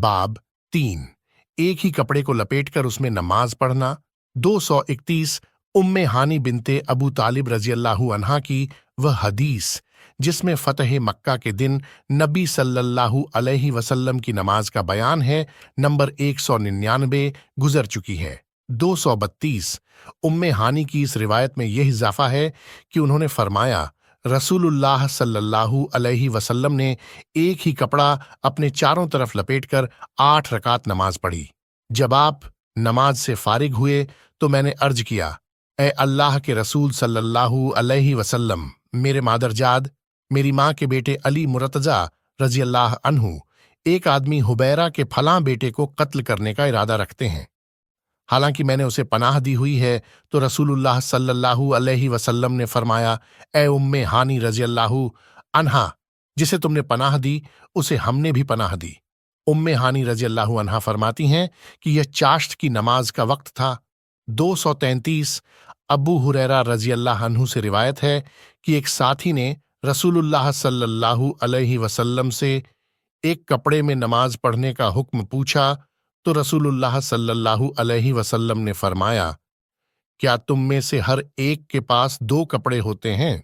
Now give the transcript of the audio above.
बाब 3। एक ही कपड़े को लपेटकर उसमें नमाज पढ़ना। 231 उम्मे हानी बिनते अबू तालिब रजी अल्लाहु अन्हा की वह हदीस जिसमें फतह मक्का के दिन नबी सल्लल्लाहु अलैहि वसल्लम की नमाज का बयान है, नंबर 199 गुजर चुकी है। 232 उम्मे हानी की इस रिवायत में यह इजाफा है कि उन्होंने फरमाया, रसूलुल्लाह सल्लल्लाहु अलैहि वसल्लम ने एक ही कपड़ा अपने चारों तरफ लपेटकर 8 रकात नमाज पढ़ी। जब आप नमाज से फारिग हुए तो मैंने अर्ज किया, ए अल्लाह के रसूल सल्लल्लाहु अलैहि वसल्लम, मेरे मादरजाद, मेरी माँ के बेटे अली मुर्तजा रजी अल्लाह अन्हु एक आदमी हुबैरा के फलां बेटे को कत्ल करने का इरादा रखते हैं। हालांकि मैंने उसे पनाह दी हुई है तो रसूलुल्लाह सल्लल्लाहु अलैहि वसल्लम ने फरमाया, ए उम्मे हानी रजी अल्लाहु अन्हा, जिसे तुमने पनाह दी उसे हमने भी पनाह दी। उम्मे हानी रजी अल्लाहु अन्हा फरमाती हैं कि यह चाश्त की नमाज का वक्त था। 233 अबू हुरैरा रजी अल्लाह अन्हु से रिवायत है कि एक साथी ने रसूलुल्लाह सल्लल्लाहु अलैहि वसल्लम से एक कपड़े में नमाज पढ़ने का हुक्म पूछा तो रसूलुल्लाह सल्लल्लाहु अलैहि वसल्लम ने फरमाया, क्या तुम में से हर एक के पास 2 कपड़े होते हैं?